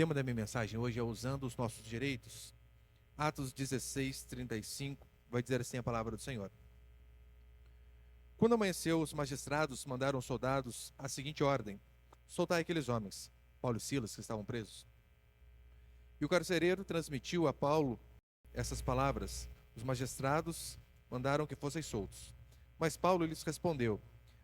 tema da minha mensagem hoje é usando os nossos direitos. Atos 16, 35, vai dizer assim a palavra do Senhor. Quando amanheceu, os magistrados mandaram aos soldados a seguinte ordem: soltai aqueles homens, Paulo e Silas, que estavam presos. E o carcereiro transmitiu a Paulo essas palavras: os magistrados mandaram que fossem soltos. Mas Paulo lhes respondeu: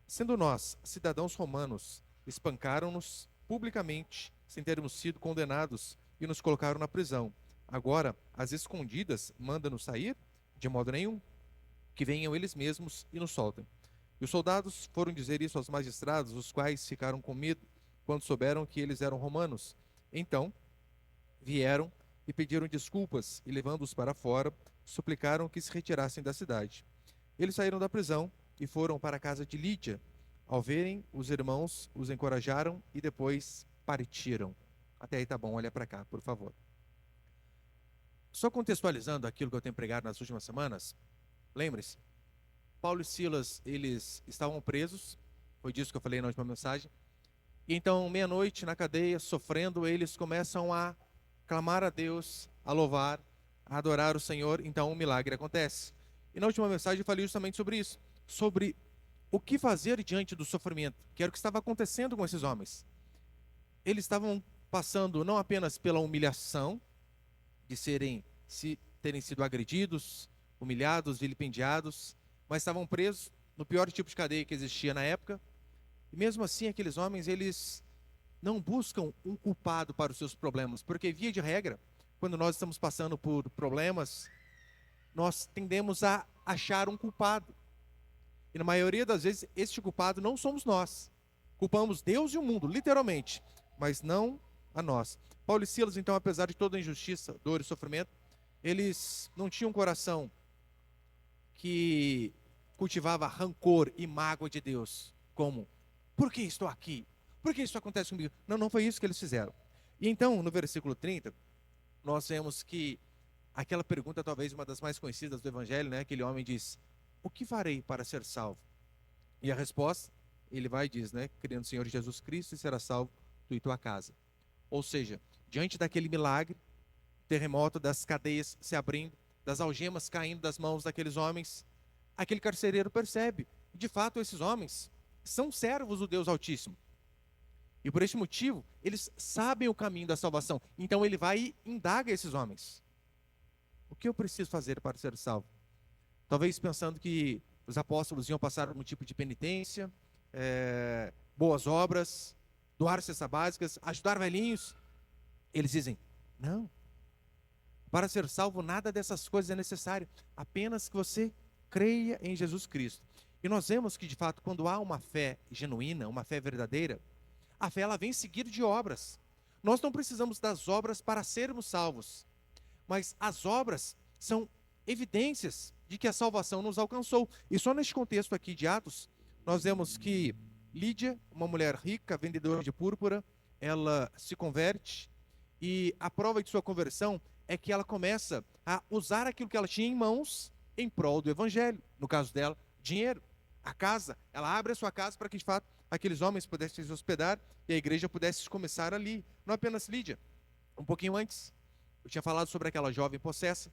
sendo nós, cidadãos romanos, espancaram-nos publicamente, sem termos sido condenados, e nos colocaram na prisão. Agora, às escondidas, manda-nos sair? De modo nenhum. Que venham eles mesmos e nos soltem. E os soldados foram dizer isso aos magistrados, os quais ficaram com medo quando souberam que eles eram romanos. Então, vieram e pediram desculpas, e levando-os para fora, suplicaram que se retirassem da cidade. Eles saíram da prisão e foram para a casa de Lídia. Ao verem, os irmãos os encorajaram e depois partiram. Até aí tá bom, olha para cá, por favor. Só contextualizando aquilo que eu tenho pregado nas últimas semanas, lembre-se, Paulo e Silas, eles estavam presos, foi disso que eu falei na última mensagem, e então, meia-noite, na cadeia, sofrendo, eles começam a clamar a Deus, a louvar, a adorar o Senhor, então um milagre acontece. E na última mensagem eu falei justamente sobre isso, sobre o que fazer diante do sofrimento, que era o que estava acontecendo com esses homens. Eles estavam passando não apenas pela humilhação, de terem sido agredidos, humilhados, vilipendiados, mas estavam presos no pior tipo de cadeia que existia na época. E mesmo assim, aqueles homens, eles não buscam um culpado para os seus problemas, porque via de regra, quando nós estamos passando por problemas, nós tendemos a achar um culpado. E na maioria das vezes, este culpado não somos nós. Culpamos Deus e o mundo, literalmente, mas não a nós. Paulo e Silas, então, apesar de toda a injustiça, dor e sofrimento, eles não tinham um coração que cultivava rancor e mágoa de Deus, como, por que estou aqui? Por que isso acontece comigo? Não, não foi isso que eles fizeram. E então, no versículo 30, nós vemos que aquela pergunta, talvez uma das mais conhecidas do Evangelho, né? Aquele homem diz: o que farei para ser salvo? E a resposta, ele vai e diz, né? Crendo no Senhor Jesus Cristo e será salvo tu e tua casa. Ou seja, diante daquele milagre, terremoto das cadeias se abrindo, das algemas caindo das mãos daqueles homens, aquele carcereiro percebe, de fato, esses homens são servos do Deus Altíssimo. E por este motivo, eles sabem o caminho da salvação. Então ele vai e indaga esses homens: o que eu preciso fazer para ser salvo? Talvez pensando que os apóstolos iam passar algum tipo de penitência, boas obras, doar cestas básicas, ajudar velhinhos. Eles dizem: não, para ser salvo nada dessas coisas é necessário, apenas que você creia em Jesus Cristo. E nós vemos que de fato, quando há uma fé genuína, uma fé verdadeira, a fé ela vem seguida de obras. Nós não precisamos das obras para sermos salvos, mas as obras são evidências de que a salvação nos alcançou. E só neste contexto aqui de Atos, nós vemos que Lídia, uma mulher rica, vendedora de púrpura, ela se converte, e a prova de sua conversão é que ela começa a usar aquilo que ela tinha em mãos em prol do evangelho. No caso dela, dinheiro, a casa. Ela abre a sua casa para que de fato aqueles homens pudessem se hospedar e a igreja pudesse começar ali. Não apenas Lídia, um pouquinho antes, eu tinha falado sobre aquela jovem possessa,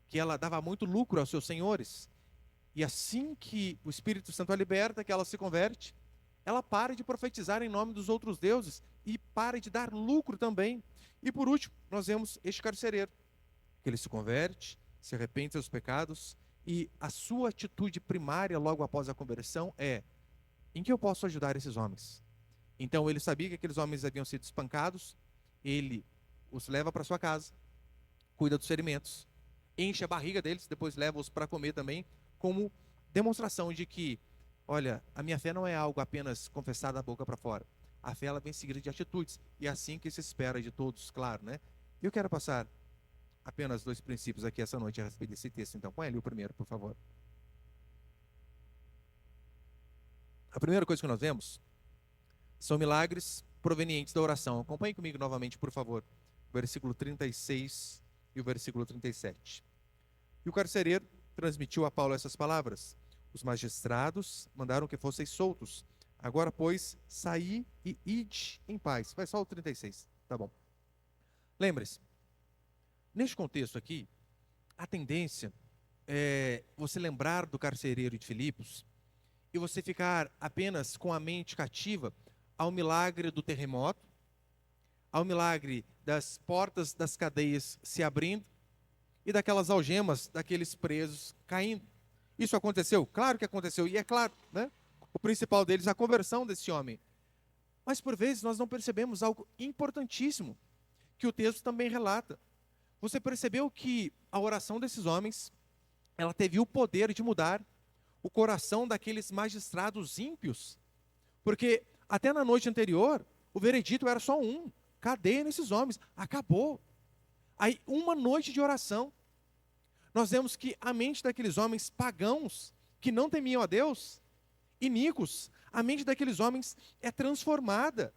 que ela dava muito lucro aos seus senhores. E assim que o Espírito Santo a liberta, que ela se converte, ela para de profetizar em nome dos outros deuses e para de dar lucro também. E por último, nós vemos este carcereiro, que ele se converte, se arrepende dos seus pecados, e a sua atitude primária logo após a conversão é: em que eu posso ajudar esses homens? Então ele sabia que aqueles homens haviam sido espancados, ele os leva para sua casa, cuida dos ferimentos, enche a barriga deles, depois leva-os para comer também, como demonstração de que, olha, a minha fé não é algo apenas confessado da boca para fora. A fé ela vem seguida de atitudes, e é assim que se espera de todos, claro, né? Eu quero passar apenas 2 princípios aqui essa noite a respeito desse texto, então põe ali o primeiro, por favor. A primeira coisa que nós vemos são milagres provenientes da oração. Acompanhe comigo novamente, por favor, o versículo 36 e o versículo 37. E o carcereiro transmitiu a Paulo essas palavras: os magistrados mandaram que fosseis soltos. Agora, pois, saí e ide em paz. Vai só o 36, tá bom. Lembre-se, neste contexto aqui, a tendência é você lembrar do carcereiro de Filipos e você ficar apenas com a mente cativa ao milagre do terremoto, ao milagre das portas das cadeias se abrindo e daquelas algemas daqueles presos caindo. Isso aconteceu? Claro que aconteceu, e é claro, né? O principal deles, a conversão desse homem. Mas por vezes nós não percebemos algo importantíssimo que o texto também relata. Você percebeu que a oração desses homens, ela teve o poder de mudar o coração daqueles magistrados ímpios? Porque até na noite anterior, o veredito era só um: cadeia nesses homens, acabou. Aí, uma noite de oração, nós vemos que a mente daqueles homens pagãos, que não temiam a Deus, iníquos, a mente daqueles homens é transformada.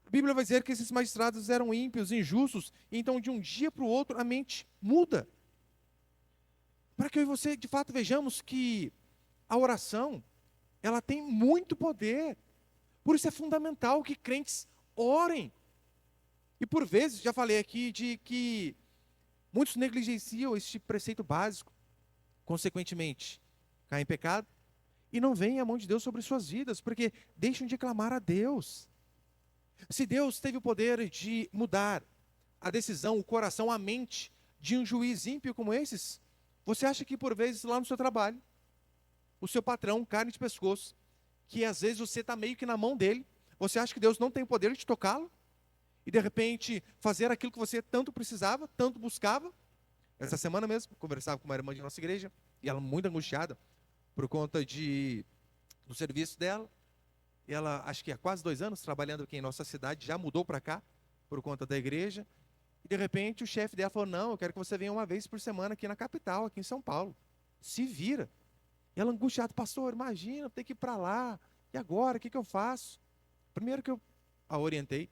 A Bíblia vai dizer que esses magistrados eram ímpios, injustos, e então de um dia para o outro a mente muda. Para que eu e você, de fato, vejamos que a oração, ela tem muito poder. Por isso é fundamental que crentes orem. E por vezes, já falei aqui de que muitos negligenciam este preceito básico, consequentemente, caem em pecado e não veem a mão de Deus sobre suas vidas, porque deixam de clamar a Deus. Se Deus teve o poder de mudar a decisão, o coração, a mente de um juiz ímpio como esses, você acha que por vezes lá no seu trabalho, o seu patrão, carne de pescoço, que às vezes você está meio que na mão dele, você acha que Deus não tem o poder de tocá-lo? E de repente fazer aquilo que você tanto precisava, tanto buscava? Essa semana mesmo, conversava com uma irmã de nossa igreja, e ela muito angustiada por conta do serviço dela. E ela, acho que há quase 2 anos, trabalhando aqui em nossa cidade, já mudou para cá, por conta da igreja. E de repente o chefe dela falou: não, eu quero que você venha uma vez por semana aqui na capital, aqui em São Paulo. Se vira. E ela angustiada: pastor, imagina, eu tenho que ir para lá. E agora, o que eu faço? Primeiro que eu a orientei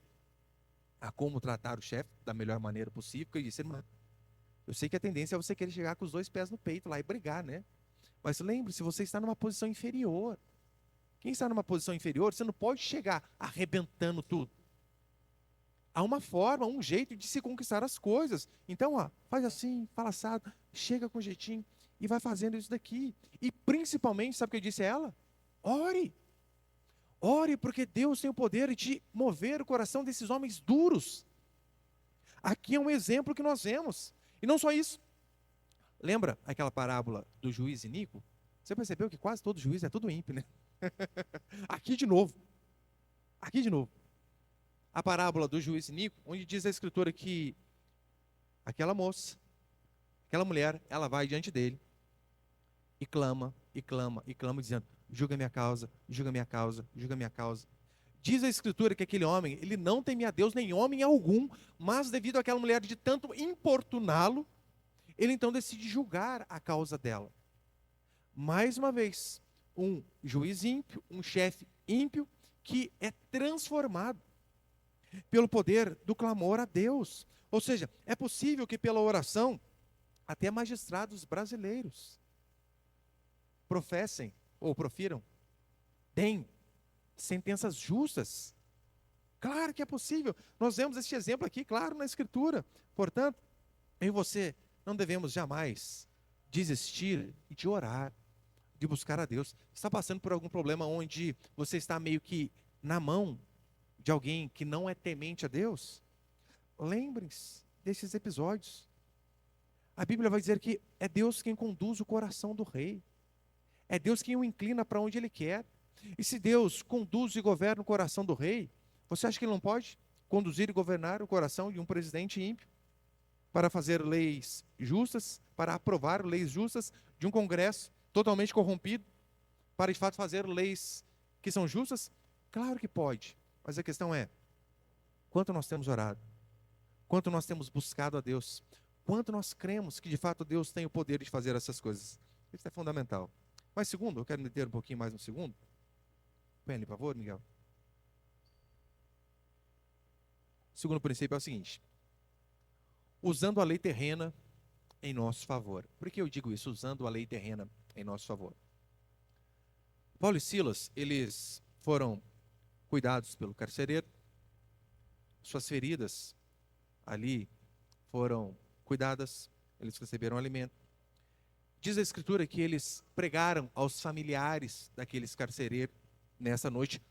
a como tratar o chefe da melhor maneira possível, porque eu disse: irmã, eu sei que a tendência é você querer chegar com os 2 pés no peito lá e brigar, né? Mas lembre-se, você está numa posição inferior. Quem está numa posição inferior, você não pode chegar arrebentando tudo. Há uma forma, um jeito de se conquistar as coisas. Então, faz assim, fala assado, chega com jeitinho e vai fazendo isso daqui. E principalmente, sabe o que eu disse a ela? Ore. Ore, porque Deus tem o poder de mover o coração desses homens duros. Aqui é um exemplo que nós vemos. E não só isso. Lembra aquela parábola do juiz iníquo? Você percebeu que quase todo juiz é tudo ímpio, né? Aqui de novo. Aqui de novo. A parábola do juiz iníquo, onde diz a escritura que aquela moça, aquela mulher, ela vai diante dele e clama, e clama, e clama, dizendo: julga minha causa, julga minha causa, julga minha causa. Diz a escritura que aquele homem, ele não temia a Deus nem homem algum, mas devido àquela mulher de tanto importuná-lo, ele então decide julgar a causa dela. Mais uma vez, um juiz ímpio, um chefe ímpio, que é transformado pelo poder do clamor a Deus. Ou seja, é possível que pela oração, até magistrados brasileiros professem, ou profiram, deem sentenças justas. Claro que é possível. Nós vemos este exemplo aqui, claro, na Escritura. Portanto, eu e você não devemos jamais desistir de orar, de buscar a Deus. Está passando por algum problema onde você está meio que na mão de alguém que não é temente a Deus? Lembrem-se desses episódios. A Bíblia vai dizer que é Deus quem conduz o coração do rei. É Deus quem o inclina para onde Ele quer. E se Deus conduz e governa o coração do rei, você acha que Ele não pode conduzir e governar o coração de um presidente ímpio? Para fazer leis justas, para aprovar leis justas de um Congresso totalmente corrompido, para de fato fazer leis que são justas? Claro que pode, mas a questão é: quanto nós temos orado? Quanto nós temos buscado a Deus? Quanto nós cremos que de fato Deus tem o poder de fazer essas coisas? Isso é fundamental. Mas segundo, eu quero me deter um pouquinho mais no segundo. Põe ali, por favor, Miguel. O segundo princípio é o seguinte: usando a lei terrena em nosso favor. Por que eu digo isso? Usando a lei terrena em nosso favor. Paulo e Silas, eles foram cuidados pelo carcereiro. Suas feridas ali foram cuidadas, eles receberam alimento. Diz a Escritura que eles pregaram aos familiares daqueles carcereiros nessa noite.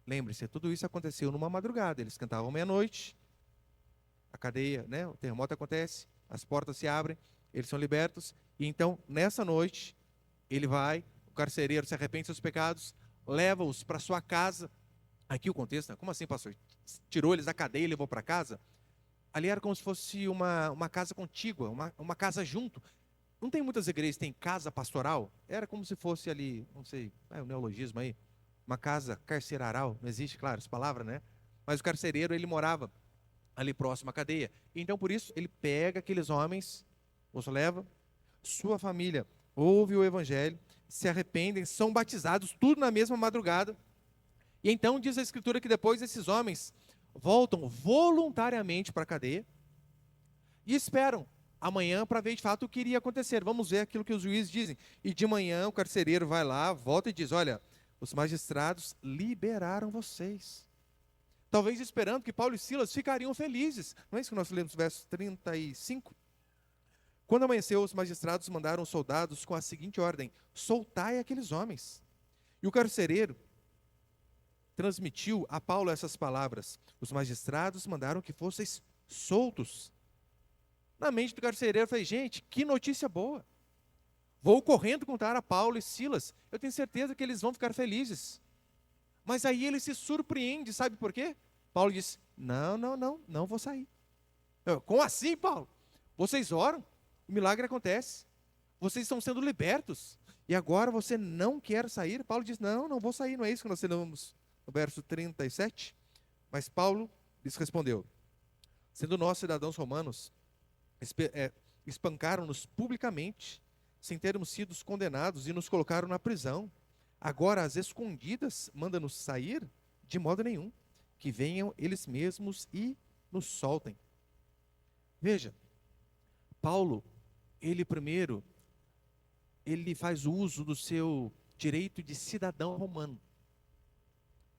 Lembre-se, tudo isso aconteceu numa madrugada. Eles cantavam meia-noite, a cadeia, né, o terremoto acontece, as portas se abrem, eles são libertos. E então, nessa noite, o carcereiro se arrepende dos seus pecados, leva-os para sua casa. Aqui o contexto, né? Como assim, pastor? Tirou eles da cadeia e levou para casa? Ali era como se fosse uma casa contígua, uma casa junto. Não tem muitas igrejas que tem casa pastoral? Era como se fosse ali, não sei, o neologismo aí, uma casa carceraral, não existe, claro, essa palavra, né? Mas o carcereiro, ele morava ali próximo à cadeia. Então, por isso, ele pega aqueles homens, os leva, sua família ouve o evangelho, se arrependem, são batizados, tudo na mesma madrugada. E então diz a Escritura que depois esses homens voltam voluntariamente para a cadeia e esperam amanhã para ver de fato o que iria acontecer. Vamos ver aquilo que os juízes dizem. E de manhã o carcereiro vai lá, volta e diz: olha, os magistrados liberaram vocês. Talvez esperando que Paulo e Silas ficariam felizes. Não é isso que nós lemos no verso 35? Quando amanheceu, os magistrados mandaram os soldados com a seguinte ordem: soltai aqueles homens. E o carcereiro transmitiu a Paulo essas palavras: os magistrados mandaram que fosseis soltos. Na mente do carcereiro, eu falei: gente, que notícia boa. Vou correndo contar a Paulo e Silas. Eu tenho certeza que eles vão ficar felizes. Mas aí ele se surpreende, sabe por quê? Paulo diz: não vou sair. Como assim, Paulo? Vocês oram, o milagre acontece. Vocês estão sendo libertos. E agora você não quer sair? Paulo diz: não vou sair. Não é isso que nós lemos no verso 37? Mas Paulo lhes respondeu: sendo nós cidadãos romanos, espancaram-nos publicamente, sem termos sido condenados, e nos colocaram na prisão. Agora, às escondidas, manda-nos sair? De modo nenhum. Que venham eles mesmos e nos soltem. Veja, Paulo, ele faz uso do seu direito de cidadão romano.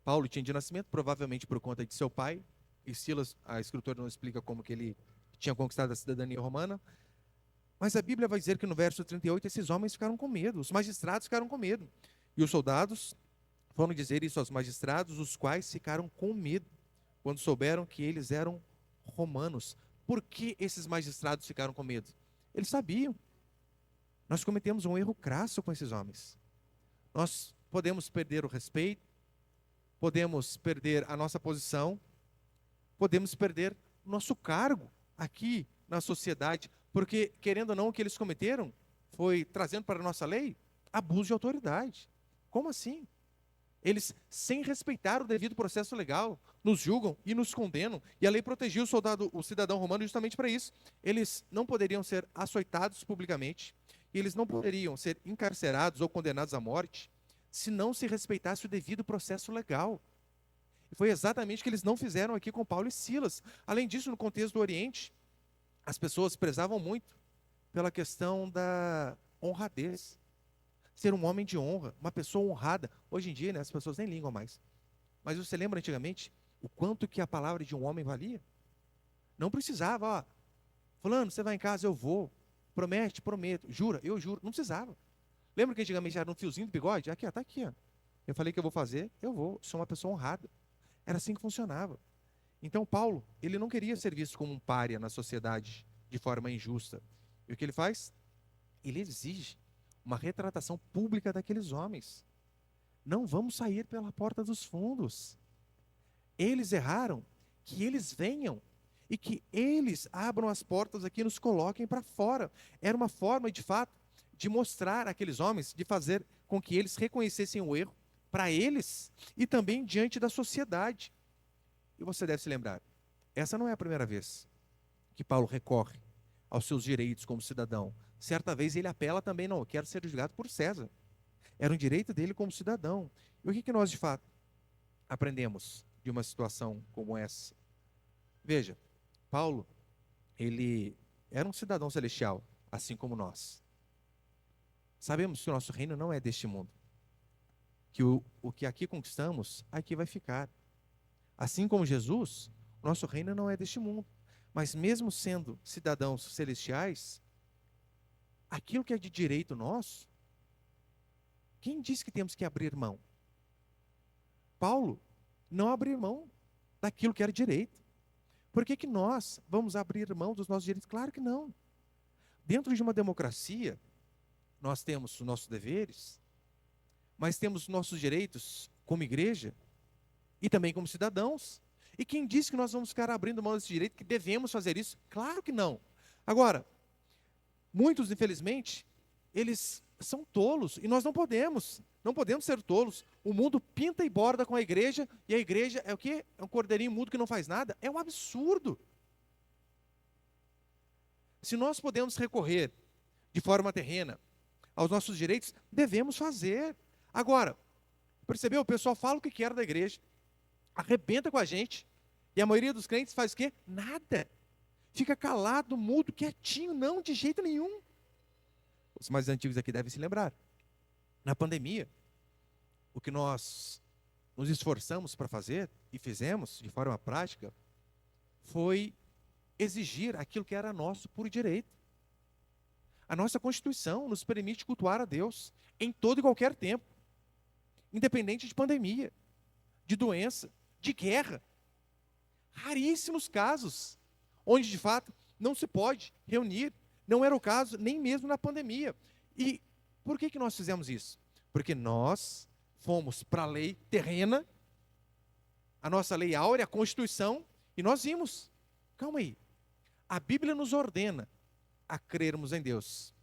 Paulo tinha de nascimento, provavelmente por conta de seu pai, e Silas, a Escritura não explica como que ele tinha conquistado a cidadania romana, mas a Bíblia vai dizer que no verso 38, esses homens ficaram com medo, os magistrados ficaram com medo, e os soldados foram dizer isso aos magistrados, os quais ficaram com medo, quando souberam que eles eram romanos. Por que esses magistrados ficaram com medo? Eles sabiam. Nós cometemos um erro crasso com esses homens. Nós podemos perder o respeito, podemos perder a nossa posição, podemos perder o nosso cargo aqui na sociedade, porque, querendo ou não, o que eles cometeram foi, trazendo para a nossa lei, abuso de autoridade. Como assim? Eles, sem respeitar o devido processo legal, nos julgam e nos condenam. E a lei protegia o cidadão romano justamente para isso. Eles não poderiam ser açoitados publicamente, e eles não poderiam ser encarcerados ou condenados à morte, se não se respeitasse o devido processo legal. E foi exatamente o que eles não fizeram aqui com Paulo e Silas. Além disso, no contexto do Oriente, as pessoas prezavam muito pela questão da honradez. Ser um homem de honra, uma pessoa honrada. Hoje em dia, né, as pessoas nem ligam mais. Mas você lembra antigamente o quanto que a palavra de um homem valia? Não precisava, ó, fulano, você vai em casa, eu vou. Promete, prometo. Jura, eu juro. Não precisava. Lembra que antigamente era um fiozinho do bigode? Aqui, ó, tá aqui, ó. Eu falei que eu vou fazer, eu vou. Sou uma pessoa honrada. Era assim que funcionava. Então Paulo, ele não queria ser visto como um pária na sociedade de forma injusta. E o que ele faz? Ele exige uma retratação pública daqueles homens. Não vamos sair pela porta dos fundos. Eles erraram, que eles venham e que eles abram as portas aqui e nos coloquem para fora. Era uma forma, de fato, de mostrar àqueles homens, de fazer com que eles reconhecessem o erro para eles e também diante da sociedade. E você deve se lembrar, essa não é a primeira vez que Paulo recorre aos seus direitos como cidadão. Certa vez ele apela também: não, eu quero ser julgado por César. Era um direito dele como cidadão. E o que nós, de fato, aprendemos de uma situação como essa? Veja, Paulo, ele era um cidadão celestial, assim como nós. Sabemos que o nosso reino não é deste mundo. Que o que aqui conquistamos, aqui vai ficar. Assim como Jesus, o nosso reino não é deste mundo. Mas mesmo sendo cidadãos celestiais, aquilo que é de direito nosso, quem diz que temos que abrir mão? Paulo não abriu mão daquilo que era direito. Por que que nós vamos abrir mão dos nossos direitos? Claro que não. Dentro de uma democracia, nós temos os nossos deveres, mas temos os nossos direitos como igreja e também como cidadãos. E quem disse que nós vamos ficar abrindo mão desse direito, que devemos fazer isso? Claro que não. Agora, muitos, infelizmente, eles são tolos e nós não podemos ser tolos. O mundo pinta e borda com a igreja e a igreja é o quê? É um cordeirinho mudo que não faz nada. É um absurdo. Se nós podemos recorrer de forma terrena aos nossos direitos, devemos fazer. Agora, percebeu? O pessoal fala o que quer da igreja, arrebenta com a gente, e a maioria dos crentes faz o quê? Nada. Fica calado, mudo, quietinho, não, de jeito nenhum. Os mais antigos aqui devem se lembrar. Na pandemia, o que nós nos esforçamos para fazer, e fizemos de forma prática, foi exigir aquilo que era nosso por direito. A nossa Constituição nos permite cultuar a Deus em todo e qualquer tempo, independente de pandemia, de doença, de guerra. Raríssimos casos onde, de fato, não se pode reunir. Não era o caso nem mesmo na pandemia. E por que que nós fizemos isso? Porque nós fomos para a lei terrena, a nossa lei áurea, a Constituição, e nós vimos. Calma aí. A Bíblia nos ordena a crermos em Deus.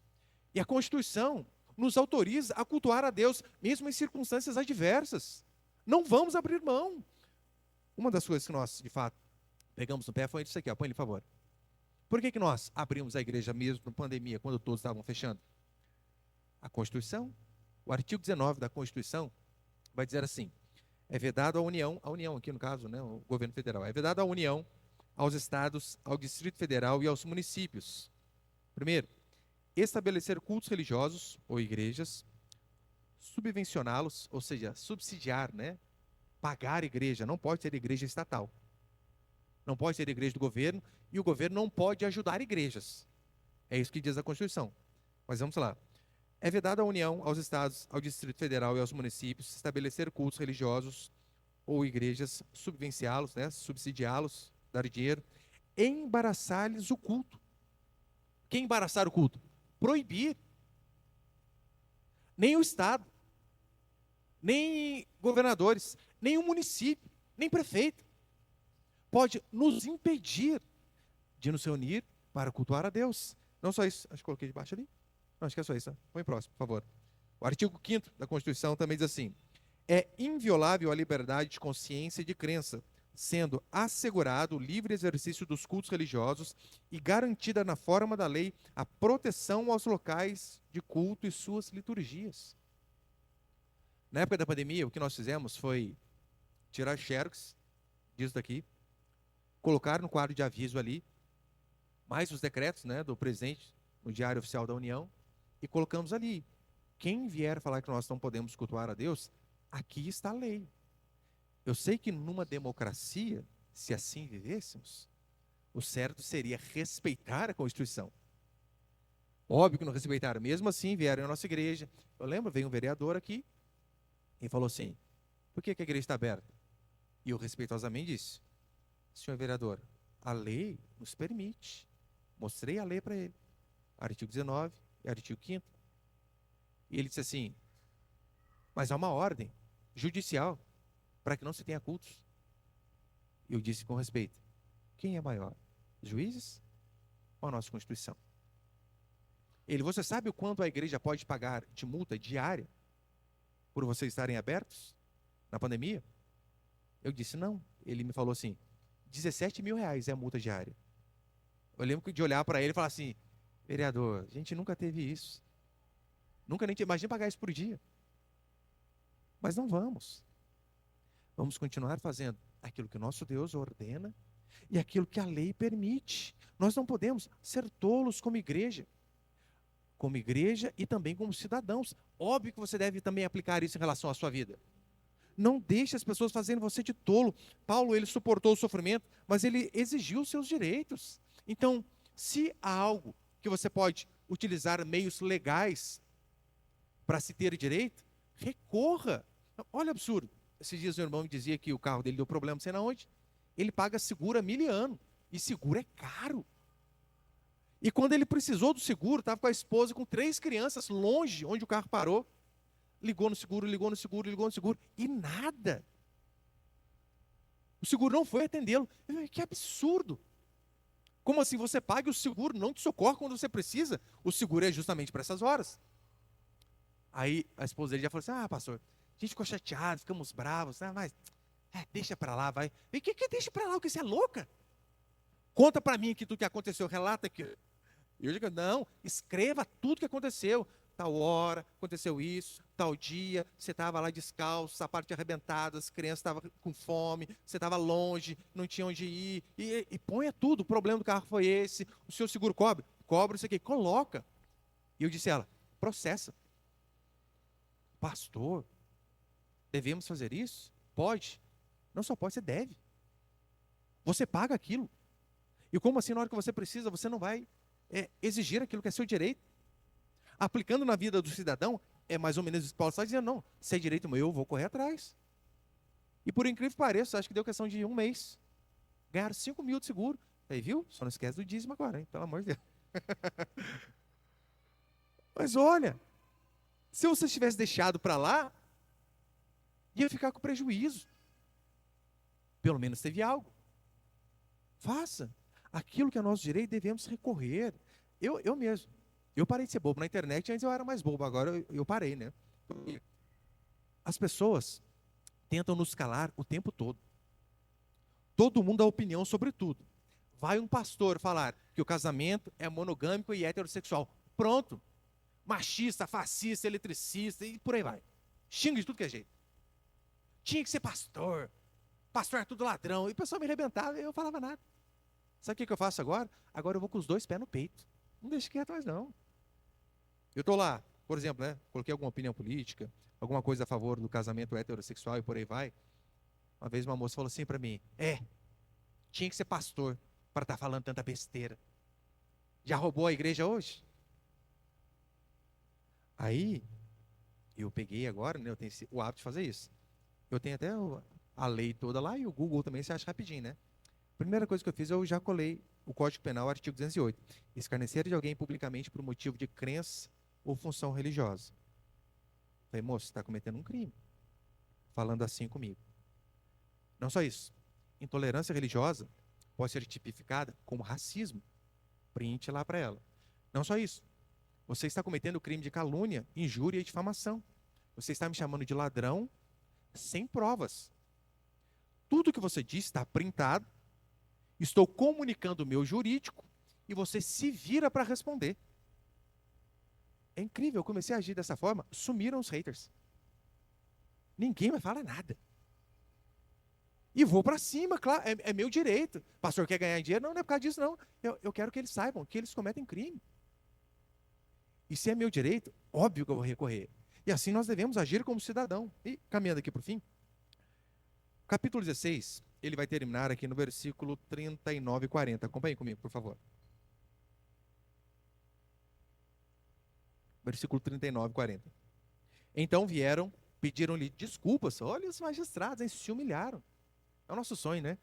E a Constituição nos autoriza a cultuar a Deus, mesmo em circunstâncias adversas. Não vamos abrir mão. Uma das coisas que nós, de fato, pegamos no pé foi isso aqui, ó, põe ele, por favor. Por que que nós abrimos a igreja mesmo na pandemia, quando todos estavam fechando? A Constituição, o artigo 19 da Constituição, vai dizer assim: é vedado à União, a União aqui no caso, né, o governo federal, é vedado à União, aos estados, ao Distrito Federal e aos municípios. Primeiro, estabelecer cultos religiosos ou igrejas, subvencioná-los, ou seja, subsidiar, né? Pagar igreja, não pode ser igreja estatal. Não pode ser igreja do governo e o governo não pode ajudar igrejas. É isso que diz a Constituição. Mas vamos lá. É vedado à União, aos estados, ao Distrito Federal e aos municípios estabelecer cultos religiosos ou igrejas, subvenciá-los, né? Subsidiá-los, dar dinheiro, embaraçar-lhes o culto. Quem embaraçar o culto? Proibir. Nem o Estado, nem governadores, nem o município, nem prefeito pode nos impedir de nos reunir para cultuar a Deus. Não só isso, acho que coloquei de baixo ali. Não, acho que é só isso. Né? Põe próximo, por favor. O artigo 5º da Constituição também diz assim: é inviolável a liberdade de consciência e de crença, sendo assegurado o livre exercício dos cultos religiosos e garantida na forma da lei a proteção aos locais de culto e suas liturgias. Na época da pandemia, o que nós fizemos foi tirar xerox disso daqui, colocar no quadro de aviso ali, mais os decretos, né, do presidente no Diário Oficial da União, e colocamos ali: quem vier falar que nós não podemos cultuar a Deus, aqui está a lei. Eu sei que numa democracia, se assim vivêssemos, o certo seria respeitar a Constituição. Óbvio que não respeitaram. Mesmo assim, vieram à nossa igreja. Eu lembro, veio um vereador aqui e falou assim: por que a igreja está aberta? E eu respeitosamente disse: senhor vereador, a lei nos permite. Mostrei a lei para ele. Artigo 19 e artigo 5º. E ele disse assim: mas há uma ordem judicial para que não se tenha cultos. Eu disse com respeito: quem é maior, os juízes ou a nossa Constituição? Ele: você sabe o quanto a igreja pode pagar de multa diária por vocês estarem abertos na pandemia? Eu disse: não. Ele me falou assim: 17 mil reais é a multa diária. Eu lembro de olhar para ele e falar assim: vereador, a gente nunca teve isso. Nunca nem imagina pagar isso por dia. Mas não vamos. Vamos continuar fazendo aquilo que o nosso Deus ordena e aquilo que a lei permite. Nós não podemos ser tolos como igreja e também como cidadãos. Óbvio que você deve também aplicar isso em relação à sua vida. Não deixe as pessoas fazerem você de tolo. Paulo, ele suportou o sofrimento, mas ele exigiu os seus direitos. Então, se há algo que você pode utilizar meios legais para se ter direito, recorra. Olha o absurdo. Esses dias o irmão me dizia que o carro dele deu problema, não sei na onde. Ele paga seguro há 1.000 anos. E seguro é caro. E quando ele precisou do seguro, estava com a esposa, com 3 crianças, longe, onde o carro parou. Ligou no seguro, ligou no seguro, ligou no seguro. E nada. O seguro não foi atendê-lo. Que absurdo. Como assim você paga e o seguro não te socorre quando você precisa? O seguro é justamente para essas horas. Aí a esposa dele já falou assim, pastor, a gente ficou chateado, ficamos bravos, né? Mas deixa para lá, vai. E o que deixa para lá? O que você é louca? Conta para mim aqui tudo que aconteceu, relata aqui. E eu digo, não, escreva tudo que aconteceu. Tal hora, aconteceu isso, tal dia, você estava lá descalço, sapato arrebentado, as crianças estavam com fome, você estava longe, não tinha onde ir, e ponha tudo, o problema do carro foi esse, o seu seguro cobre isso aqui, coloca. E eu disse a ela, processa. Pastor, devemos fazer isso? Pode. Não só pode, você deve. Você paga aquilo. E como assim, na hora que você precisa, você não vai exigir aquilo que é seu direito? Aplicando na vida do cidadão, é mais ou menos isso que Paulo está dizendo, não, se é direito meu, eu vou correr atrás. E por incrível que pareça, acho que deu questão de 1 mês. Ganharam 5.000 de seguro. Aí, viu? Só não esquece do dízimo agora, hein? Pelo amor de Deus. Mas olha, se você tivesse deixado para lá, ia ficar com prejuízo. Pelo menos teve algo. Faça. Aquilo que é nosso direito, devemos recorrer. Eu mesmo. Eu parei de ser bobo na internet, antes eu era mais bobo, agora eu parei, né? As pessoas tentam nos calar o tempo todo. Todo mundo dá opinião sobre tudo. Vai um pastor falar que o casamento é monogâmico e heterossexual. Pronto. Machista, fascista, eletricista e por aí vai. Xinga de tudo que é jeito. Tinha que ser pastor. Pastor é tudo ladrão. E o pessoal me arrebentava e eu falava nada. Sabe o que eu faço agora? Agora eu vou com os 2 pés no peito. Não deixe quieto mais não. Eu estou lá, por exemplo, né? Coloquei alguma opinião política, alguma coisa a favor do casamento heterossexual e por aí vai. Uma vez uma moça falou assim para mim, tinha que ser pastor para estar falando tanta besteira. Já roubou a igreja hoje? Aí, eu peguei agora, né? Eu tenho o hábito de fazer isso. Eu tenho até a lei toda lá e o Google também se acha rapidinho, né? Primeira coisa que eu fiz, eu já colei o Código Penal, artigo 208. Escarnecer de alguém publicamente por motivo de crença ou função religiosa. Falei, moço, você está cometendo um crime. Falando assim comigo. Não só isso. Intolerância religiosa pode ser tipificada como racismo. Printe lá para ela. Não só isso. Você está cometendo o crime de calúnia, injúria e difamação. Você está me chamando de ladrão sem provas. Tudo que você disse está printado. Estou comunicando o meu jurídico e você se vira para responder. É incrível, eu comecei a agir dessa forma, sumiram os haters. Ninguém vai falar nada. E vou para cima, claro, é meu direito. Pastor quer ganhar dinheiro? Não é por causa disso, não. Eu quero que eles saibam que eles cometem crime. E se é meu direito, óbvio que eu vou recorrer. E assim nós devemos agir como cidadão. E caminhando aqui para o fim, capítulo 16, ele vai terminar aqui no versículo 39 e 40. Acompanhe comigo, por favor. Versículo 39 e 40. Então vieram, pediram-lhe desculpas. Olha os magistrados, hein, se humilharam. É o nosso sonho, né?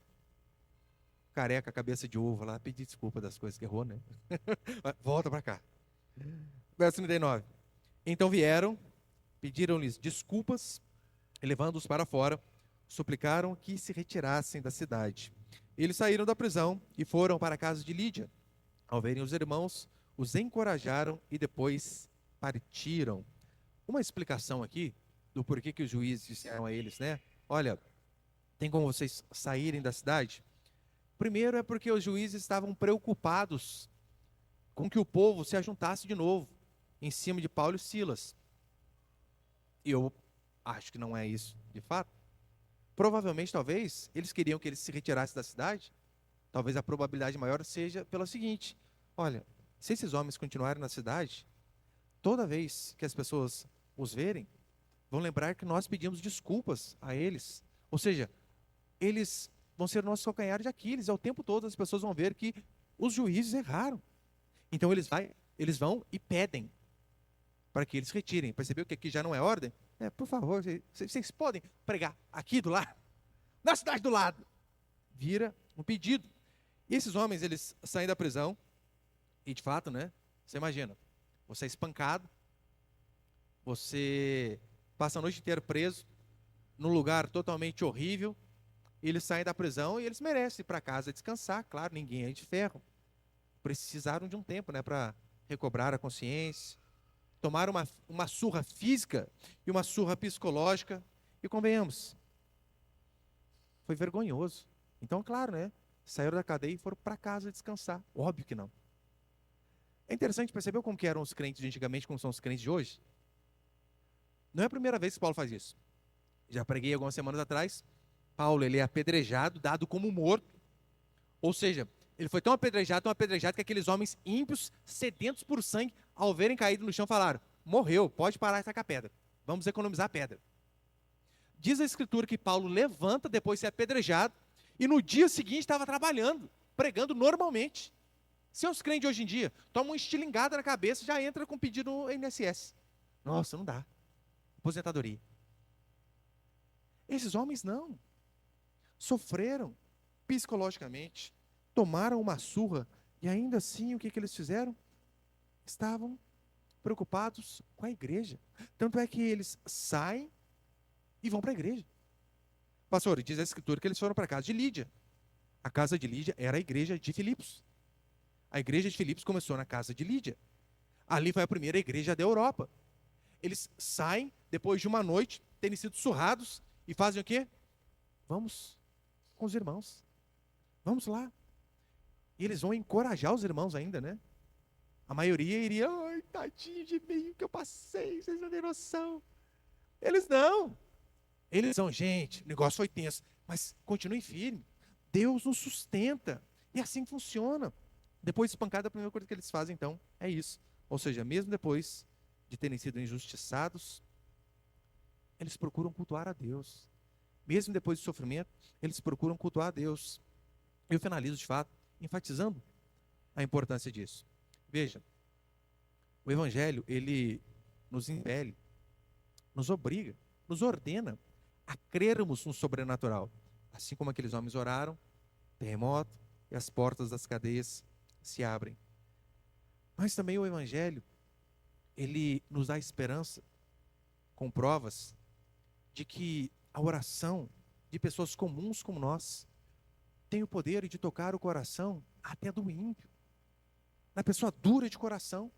Careca, cabeça de uva lá, pedir desculpa das coisas que errou, né? Volta para cá. Verso 39. Então vieram, pediram-lhes desculpas, e levando-os para fora, suplicaram que se retirassem da cidade. Eles saíram da prisão e foram para a casa de Lídia. Ao verem os irmãos, os encorajaram e depois partiram. Uma explicação aqui do porquê que os juízes disseram a eles, né? Olha, tem como vocês saírem da cidade? Primeiro é porque os juízes estavam preocupados com que o povo se ajuntasse de novo em cima de Paulo e Silas. Eu acho que não é isso, de fato. Provavelmente, talvez, eles queriam que eles se retirassem da cidade. Talvez a probabilidade maior seja pelo seguinte: olha, se esses homens continuarem na cidade, toda vez que as pessoas os verem, vão lembrar que nós pedimos desculpas a eles. Ou seja, eles vão ser o nosso calcanhar de Aquiles. Ao tempo todo as pessoas vão ver que os juízes erraram. Então eles vão e pedem para que eles retirem. Percebeu que aqui já não é ordem? Por favor, vocês podem pregar aqui do lado, na cidade do lado. Vira um pedido. E esses homens, eles saem da prisão e, de fato, né? Você imagina, você é espancado, você passa a noite inteira preso, num lugar totalmente horrível, e eles saem da prisão e eles merecem ir para casa descansar. Claro, ninguém é de ferro. Precisaram de um tempo, né, para recobrar a consciência, tomar uma surra física e uma surra psicológica, e convenhamos, foi vergonhoso. Então, claro, né, saíram da cadeia e foram para casa descansar. Óbvio que não. É interessante perceber como que eram os crentes de antigamente, como são os crentes de hoje. Não é a primeira vez que Paulo faz isso. Já preguei algumas semanas atrás. Paulo, ele é apedrejado, dado como morto. Ou seja, ele foi tão apedrejado que aqueles homens ímpios, sedentos por sangue, ao verem caído no chão, falaram: morreu, pode parar de tacar pedra. Vamos economizar a pedra. Diz a Escritura que Paulo levanta depois de ser apedrejado e no dia seguinte estava trabalhando, pregando normalmente. Seus crentes de hoje em dia tomam uma estilingada na cabeça e já entra com pedido no INSS. Nossa, não dá. Aposentadoria. Esses homens não. Sofreram psicologicamente, tomaram uma surra e ainda assim o que eles fizeram? Estavam preocupados com a igreja. Tanto é que eles saem e vão para a igreja. Pastor, diz a Escritura que eles foram para a casa de Lídia. A casa de Lídia era a igreja de Filipos. A igreja de Filipos começou na casa de Lídia. Ali foi a primeira igreja da Europa. Eles saem depois de uma noite, terem sido surrados, e fazem o quê? Vamos com os irmãos. Vamos lá. E eles vão encorajar os irmãos ainda, né? A maioria iria: ai, tadinho de mim, que eu passei, vocês não têm noção. Eles não. Eles são: gente, o negócio foi tenso, mas continue firme. Deus nos sustenta. E assim funciona. Depois de espancada, a primeira coisa que eles fazem, então, é isso. Ou seja, mesmo depois de terem sido injustiçados, eles procuram cultuar a Deus. Mesmo depois do sofrimento, eles procuram cultuar a Deus. Eu finalizo, de fato, enfatizando a importância disso. Veja, o Evangelho, ele nos impele, nos obriga, nos ordena a crermos no sobrenatural. Assim como aqueles homens oraram, terremoto, e as portas das cadeias se abrem. Mas também o Evangelho, ele nos dá esperança, com provas, de que a oração de pessoas comuns como nós tem o poder de tocar o coração até do ímpio, da pessoa dura de coração,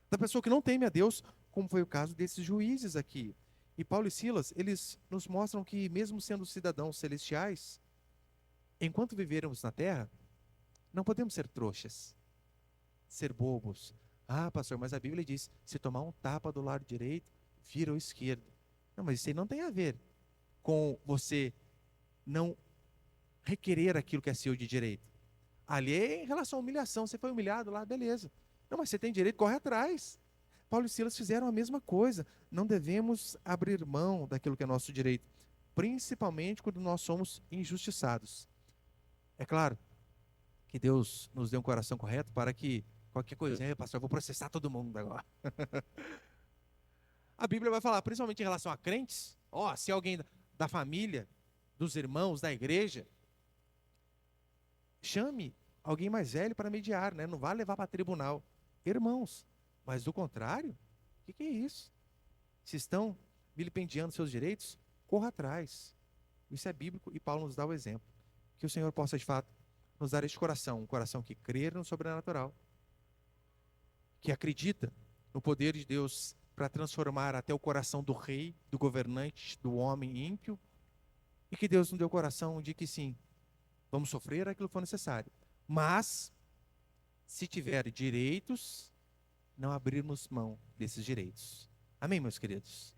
da pessoa que não teme a Deus, como foi o caso desses juízes aqui. E Paulo e Silas, eles nos mostram que mesmo sendo cidadãos celestiais, enquanto vivermos na terra, não podemos ser trouxas, ser bobos. Ah, pastor, mas a Bíblia diz: se tomar um tapa do lado direito, vira ao esquerdo. Não, mas isso aí não tem a ver com você não requerer aquilo que é seu de direito. Ali é em relação à humilhação. Você foi humilhado lá, beleza. Não, mas você tem direito, corre atrás. Paulo e Silas fizeram a mesma coisa. Não devemos abrir mão daquilo que é nosso direito, principalmente quando nós somos injustiçados. É claro que Deus nos dê um coração correto para que qualquer coisa, pastor, eu vou processar todo mundo agora. A Bíblia vai falar, principalmente em relação a crentes, se alguém da família, dos irmãos, da igreja, chame alguém mais velho para mediar, né? Não vá levar para tribunal. Irmãos, mas do contrário, o que é isso? Se estão vilipendiando seus direitos, corra atrás. Isso é bíblico e Paulo nos dá o exemplo. Que o Senhor possa, de fato, nos dar este coração, um coração que crê no sobrenatural, que acredita no poder de Deus para transformar até o coração do rei, do governante, do homem ímpio, e que Deus nos dê o coração de que sim, vamos sofrer aquilo que for necessário, mas se tiver direitos, não abrirmos mão desses direitos. Amém, meus queridos?